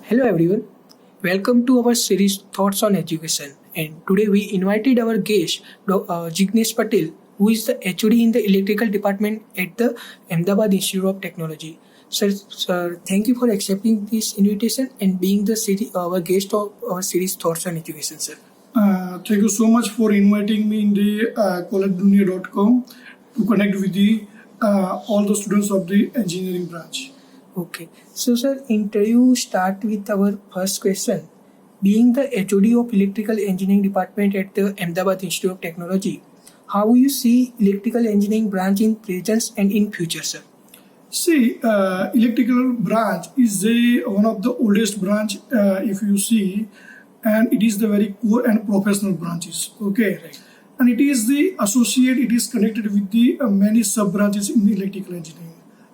Hello everyone, welcome to our series Thoughts on Education. And today we invited our guest Jignesh Patel, who is the HOD in the Electrical Department at the Ahmedabad Institute of Technology. Sir, thank you for accepting this invitation and being our guest of our series Thoughts on Education, sir. Thank you so much for inviting me in the collegedunia.com to connect with all the students of the engineering branch. Okay, so sir, interview start with our first question. Being the HOD of Electrical Engineering Department at the Ahmedabad Institute of Technology, how you see electrical engineering branch in present and in future, sir? See, electrical branch is one of the oldest branch if you see, and it is the very core and professional branches. Okay, Right. and it is the associate. It is connected with the many sub branches in the electrical engineering.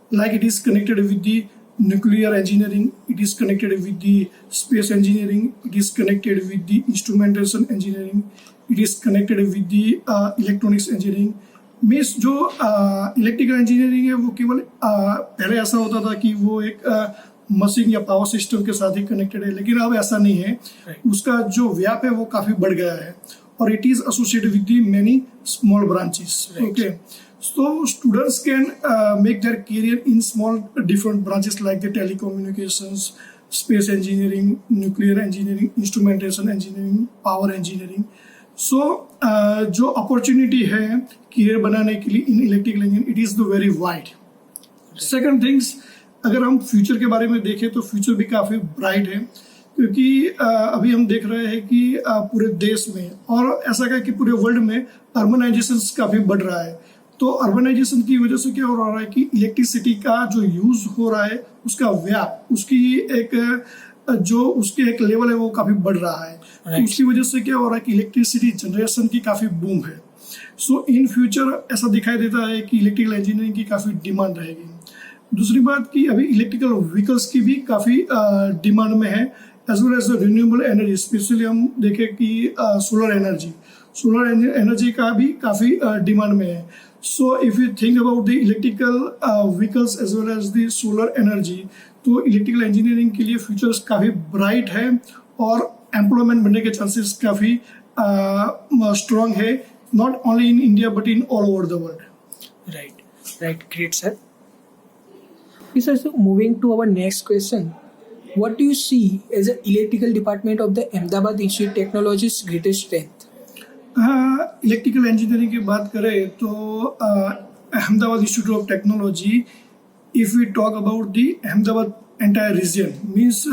Like it is connected with the nuclear engineering, it is connected with the space engineering, it is connected with the instrumentation engineering, it is connected with the electronics engineering. Means जो electrical engineering है वो केवल पहले ऐसा होता था कि वो एक मशीन या पावर सिस्टम के साथ ही कनेक्टेड है, लेकिन अब ऐसा नहीं है. उसका जो व्याप है वो काफ़ी बढ़ गया है और it is associated with the many small branches. Okay, so students can make their career in small different branches like the telecommunications, space engineering, nuclear engineering, instrumentation engineering, power engineering. So जो opportunity है career बनाने के लिए in electrical engineering, it is the very wide. Second things, अगर हम future के बारे में देखें तो फ्यूचर भी काफ़ी ब्राइट है, क्योंकि अभी हम देख रहे हैं कि पूरे देश में और ऐसा है कि पूरे वर्ल्ड में अर्बनाइजेशन काफ़ी बढ़ रहा है. तो अर्बनाइजेशन की वजह से क्या हो रहा है कि इलेक्ट्रिसिटी का जो यूज हो रहा है उसका व्याप उसकी एक लेवल है वो काफ़ी बढ़ रहा है. तो उसकी वजह से क्या हो रहा है कि इलेक्ट्रिसिटी जनरेशन की काफ़ी बूम है. सो इन फ्यूचर ऐसा दिखाई देता है कि इलेक्ट्रिकल इंजीनियरिंग की काफ़ी डिमांड रहेगी. दूसरी बात कि अभी इलेक्ट्रिकल व्हीकल्स की भी काफ़ी डिमांड में है, as well as renewable energy. Specially हम देखें कि सोलर एनर्जी का भी काफ़ी डिमांड में है. So if you think about the electrical vehicles as well as the solar energy, तो इलेक्ट्रिकल इंजीनियरिंग के लिए फ्यूचर्स काफ़ी ब्राइट है और एम्प्लॉयमेंट बनने के चांसेस काफ़ी स्ट्रॉन्ग है, not only in India but in all over the world. Right, great, sir. Sir, so moving to our next question, what do you see as the electrical department of the Ahmedabad Institute of Technology's greatest strength? Electrical engineering की बात करें तो Ahmedabad institute of technology, if we talk about the Ahmedabad entire region, means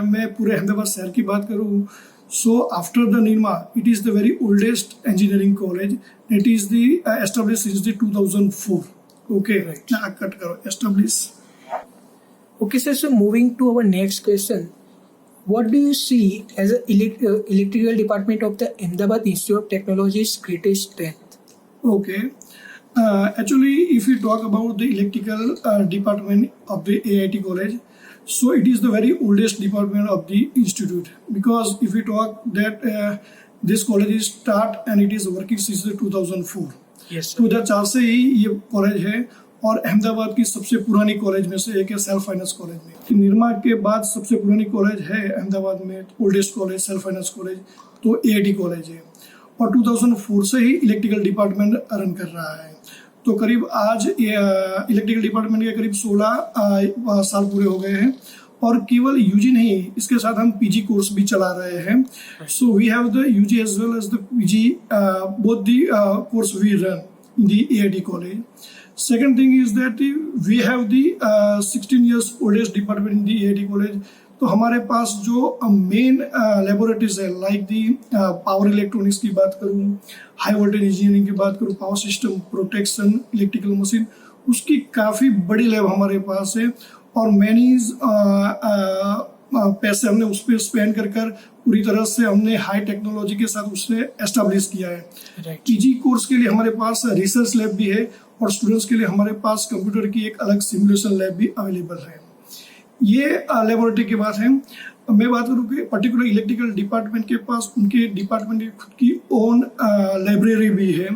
मैं पूरे अहमदाबाद शहर की बात करूँ, so after the Nirma it is the very oldest engineering college. It is the establish since the 2004. Okay, cut करो, establish. Okay, sir, so moving to our next question, what do you see as the electrical department of the Ahmedabad Institute of Technology's greatest strength? Okay. Actually, if we talk about the electrical department of the AIT college, so it is the very oldest department of the institute, because if we talk that this college is start and it is working since the 2004. Yes, sir. 2004 से ही ये college है और अहमदाबाद की सबसे पुरानी college में से एक है सेल्फ फाइनेंस कॉलेज में. निर्मा के बाद सबसे पुरानी कॉलेज है अहमदाबाद में, oldest college self finance college तो AIT कॉलेज है, और 2004 से ही इलेक्ट्रिकल डिपार्टमेंट रन कर रहा है. तो करीब आज इलेक्ट्रिकल डिपार्टमेंट के करीब 16 साल पूरे हो गए हैं, और केवल यूजी नहीं, इसके साथ हम पीजी कोर्स भी चला रहे हैं. So we have the UG as well as the PG, both the course we run in the AIT college. Second thing is that we have the 16 years oldest department in the AIT college. तो हमारे पास जो main laboratories है, like the power electronics की बात करूँ, high voltage engineering की बात करूँ, power system, protection, electrical machine, उसकी काफ़ी बड़ी लैब हमारे पास है, और मैनी पैसे हमने उस पर स्पेंड कर पूरी तरह से हमने हाई टेक्नोलॉजी के साथ उसने एस्टेब्लिश किया है. पीजी कोर्स के लिए हमारे पास रिसर्च लैब भी है, और स्टूडेंट्स के लिए हमारे पास कंप्यूटर की एक अलग सिमुलेशन लैब भी अवेलेबल है. ये लेबोरेटरी की बात है. मैं बात करूँ कि पर्टिकुलर इलेक्ट्रिकल डिपार्टमेंट के पास उनके डिपार्टमेंट की खुद की ओन लाइब्रेरी भी है,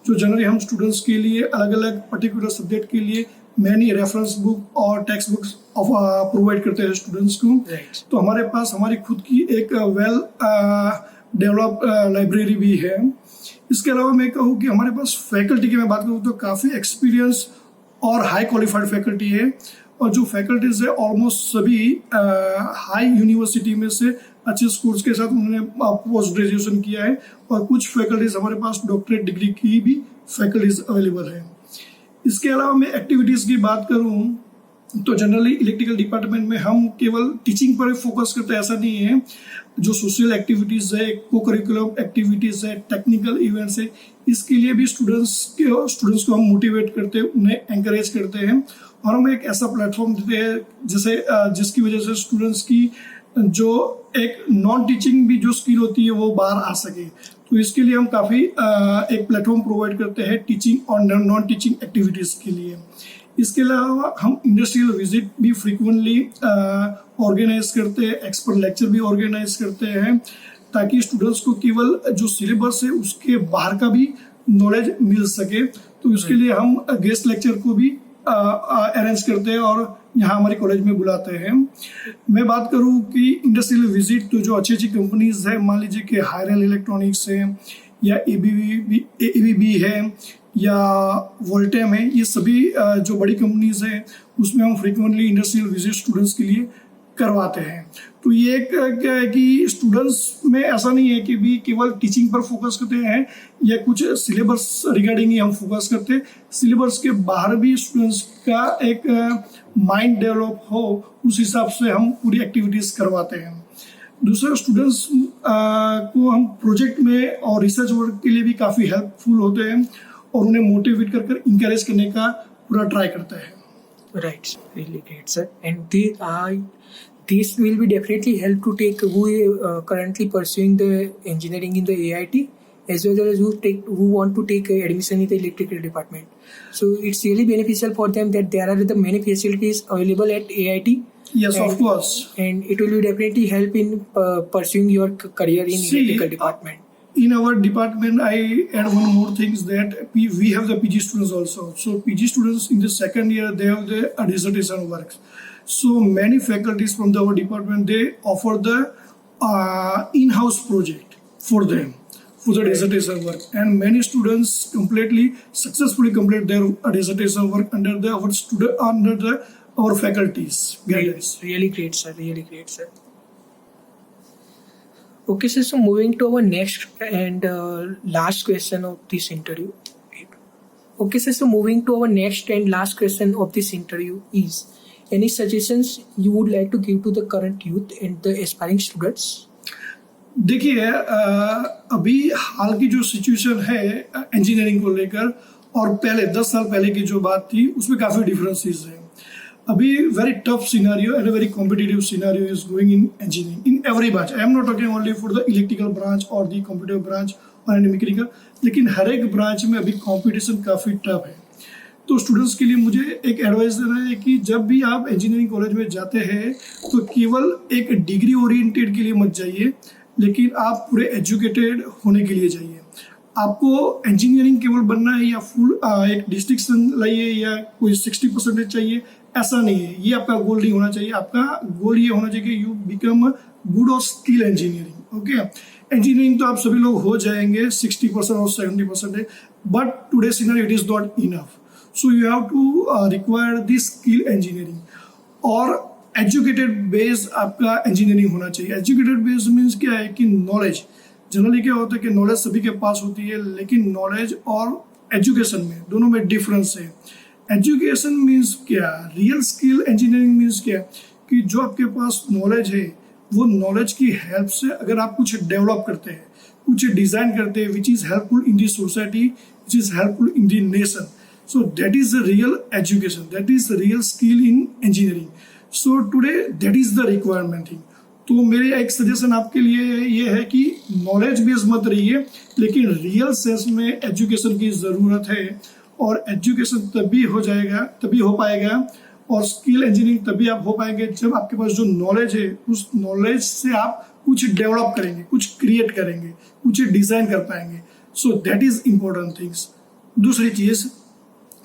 जो जनरली हम स्टूडेंट्स के लिए अलग अलग पर्टिकुलर सब्जेक्ट के लिए मैनी रेफरेंस बुक और टेक्स्ट बुक्स प्रोवाइड करते हैं स्टूडेंट्स को। Right. तो हमारे पास हमारी खुद की एक वेल डेवलप लाइब्रेरी भी है। इसके अलावा मैं कहूँ कि हमारे पास फैकल्टी की मैं बात करूँ तो काफ़ी एक्सपीरियंस और हाई क्वालिफाइड फैकल्टी है, और जो फैकल्टीज है ऑलमोस्ट सभी हाई यूनिवर्सिटी में से अच्छे स्कूल्स के साथ उन्होंने पोस्ट ग्रेजुएशन किया है, और कुछ फैकल्टीज हमारे पास डॉक्टरेट डिग्री की भी फैकल्टीज अवेलेबल है। इसके अलावा मैं एक्टिविटीज़ की बात करूँ तो जनरली इलेक्ट्रिकल डिपार्टमेंट में हम केवल टीचिंग पर फोकस करते हैं ऐसा नहीं है। जो सोशल एक्टिविटीज़ है, को करिकुलम एक्टिविटीज़ है, टेक्निकल इवेंट्स है, इसके लिए भी स्टूडेंट्स को हम मोटिवेट करते हैं, उन्हें एंकरेज करते हैं, और हम एक ऐसा प्लेटफॉर्म देते हैं जैसे जिसकी वजह से स्टूडेंट्स की जो एक नॉन टीचिंग भी जो स्किल होती है वो बाहर आ सके। तो इसके लिए हम काफ़ी एक प्लेटफॉर्म प्रोवाइड करते हैं टीचिंग और नॉन टीचिंग एक्टिविटीज़ के लिए। इसके अलावा हम इंडस्ट्रियल विजिट भी फ्रिक्वेंटली ऑर्गेनाइज करते हैं, एक्सपर्ट लेक्चर भी ऑर्गेनाइज करते हैं, ताकि स्टूडेंट्स को केवल जो सिलेबस है उसके बाहर का भी नॉलेज मिल सके। तो इसके लिए हम गेस्ट लेक्चर को भी अरेंज करते हैं और यहाँ हमारे कॉलेज में बुलाते हैं। मैं बात करूँ कि इंडस्ट्रियल विजिट तो जो अच्छी अच्छी कंपनीज है, मान लीजिए कि हायरल इलेक्ट्रॉनिक्स है या एबीबी है या वोल्टेम है, ये सभी जो बड़ी कंपनीज हैं उसमें हम फ्रीक्वेंटली इंडस्ट्रियल विजिट स्टूडेंट्स के लिए करवाते हैं। तो ये क्या है कि स्टूडेंट्स में ऐसा नहीं है कि भी केवल टीचिंग पर फोकस करते हैं या कुछ सिलेबस रिगार्डिंग ही हम फोकस करते हैं। सिलेबस के बाहर भी स्टूडेंट्स का एक माइंड डेवलप हो, उस हिसाब से हम पूरी एक्टिविटीज करवाते हैं। दूसरा, स्टूडेंट्स को हम प्रोजेक्ट में और रिसर्च वर्क के लिए भी काफ़ी हेल्पफुल होते हैं और उन्हें मोटिवेट कर इंकरेज करने का पूरा ट्राई करते हैं। Right, really great, sir. And this will be definitely help to take who currently pursuing the engineering in the AIT, as well as who want to take admission in the electrical department. So it's really beneficial for them that there are the many facilities available at AIT. Yes, of course. And it will be definitely help in pursuing your career in electrical department. In our department, I add one more thing is that we have the PG students also. So PG students in the second year, they have the dissertation works. So many faculties from our department, they offer the in-house project for them for the dissertation work, and many students completely successfully complete their dissertation work under our faculties guidance. Really great, sir. Really great, sir. Okay, sir. So moving to our next and last question of this interview. Okay, sir. So moving to our next and last question of this interview is: any suggestions you would like to give to the current youth and the aspiring students? देखिए, अभी हाल की जो situation है engineering को लेकर और पहले 10 साल पहले की जो बात थी उसमें काफ़ी डिफरेंसेस है। अभी very tough scenario and very competitive scenario is going in engineering in every branch. I am not talking only for the electrical branch और द कॉम्पिटिटिव ब्रांच और मैकेनिकल, लेकिन हर एक ब्रांच में अभी कॉम्पिटिशन काफ़ी टफ है। तो स्टूडेंट्स के लिए मुझे एक एडवाइस देना है कि जब भी आप इंजीनियरिंग कॉलेज में जाते हैं तो केवल एक डिग्री ओरिएंटेड के लिए मत जाइए, लेकिन आप पूरे एजुकेटेड होने के लिए जाइए। आपको इंजीनियरिंग केवल बनना है या फुल एक डिस्टिंक्शन लाइए या कोई 60% चाहिए, ऐसा नहीं है। ये आपका गोल नहीं होना चाहिए। आपका गोल ये होना चाहिए कि यू बिकम गुड और स्किल इंजीनियरिंग। ओके, इंजीनियरिंग तो आप सभी लोग हो जाएंगे 60% और 70% है, but today scenario it is not enough. So you have to require the skill engineering और एजुकेटेड बेस आपका इंजीनियरिंग होना चाहिए। एजुकेटेड बेस मीन्स क्या है कि नॉलेज, जनरली क्या होता है कि नॉलेज सभी के पास होती है, लेकिन नॉलेज और एजुकेशन में दोनों में डिफरेंस है। एजुकेशन मीन्स क्या, रियल स्किल इंजीनियरिंग मीन्स क्या कि जो आपके पास नॉलेज है वो नॉलेज की हेल्प से अगर आप कुछ डेवलप करते हैं, कुछ डिजाइन करते हैं which is helpful in the society, which is helpful in the nation, so that is the real education, that is the real skill in engineering. So today that is the requirement thing. तो मेरे एक suggestion आपके लिए ये है कि knowledge base मत रहिए, लेकिन रियल सेंस में एजुकेशन की ज़रूरत है, और एजुकेशन तभी हो पाएगा और स्किल इंजीनियरिंग तभी आप हो पाएंगे जब आपके पास जो नॉलेज है उस नॉलेज से आप कुछ डेवलप करेंगे, कुछ क्रिएट करेंगे, कुछ डिज़ाइन कर पाएंगे। So that is important things. दूसरी चीज़,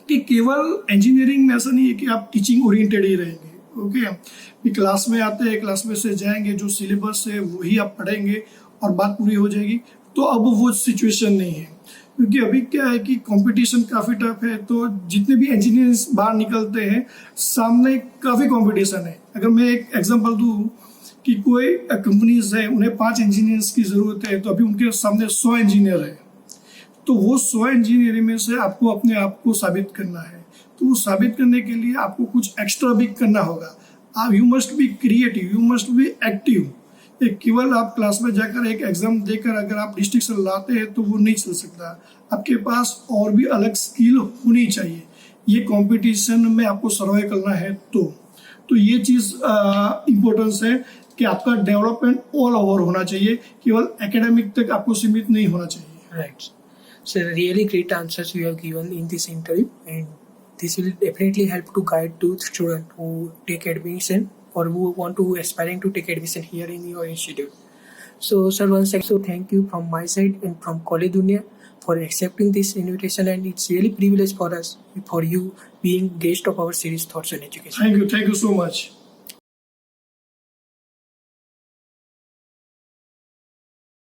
कि केवल इंजीनियरिंग में ऐसा नहीं है कि आप टीचिंग ओरिएंटेड ही रहेंगे। ओके, क्लास में आते हैं, क्लास में से जाएंगे, जो सिलेबस है वही आप पढ़ेंगे और बात पूरी हो जाएगी। तो अब वो सिचुएशन नहीं है, क्योंकि अभी क्या है कि कंपटीशन काफ़ी टफ है। तो जितने भी इंजीनियर्स बाहर निकलते हैं, सामने काफ़ी कंपटीशन है। अगर मैं एक एग्जांपल दूँ कि कोई कंपनीज है, उन्हें 5 इंजीनियर्स की ज़रूरत है, तो अभी उनके सामने 100 इंजीनियर है। तो वो 100 इंजीनियरिंग में से आपको अपने आप को साबित करना है। तो वो साबित करने के लिए आपको कुछ एक्स्ट्रा भी करना होगा। आप you must be creative, you must be active. एक केवल आप क्लास में जाकर एक एग्जाम देकर अगर आप डिस्टिंक्शन लाते हैं तो वो नहीं चल सकता। आपके पास और भी अलग स्किल होनी चाहिए। ये कंपटीशन में आपको सर्वाइव करना है। तो ये चीज़ इम्पोर्टेंस है कि आपका डेवलपमेंट ऑल ओवर होना चाहिए, केवल एकेडमिक तक आपको सीमित नहीं होना चाहिए। Right. So really great answers you have given in this interview, and this will definitely help to guide to students who take admission or who want to aspiring to take admission here in your institute. So sir, once again, so thank you from my side and from College Dunia for accepting this invitation, and it's really privilege for us for you being guest of our series Thoughts on Education. Thank you so much.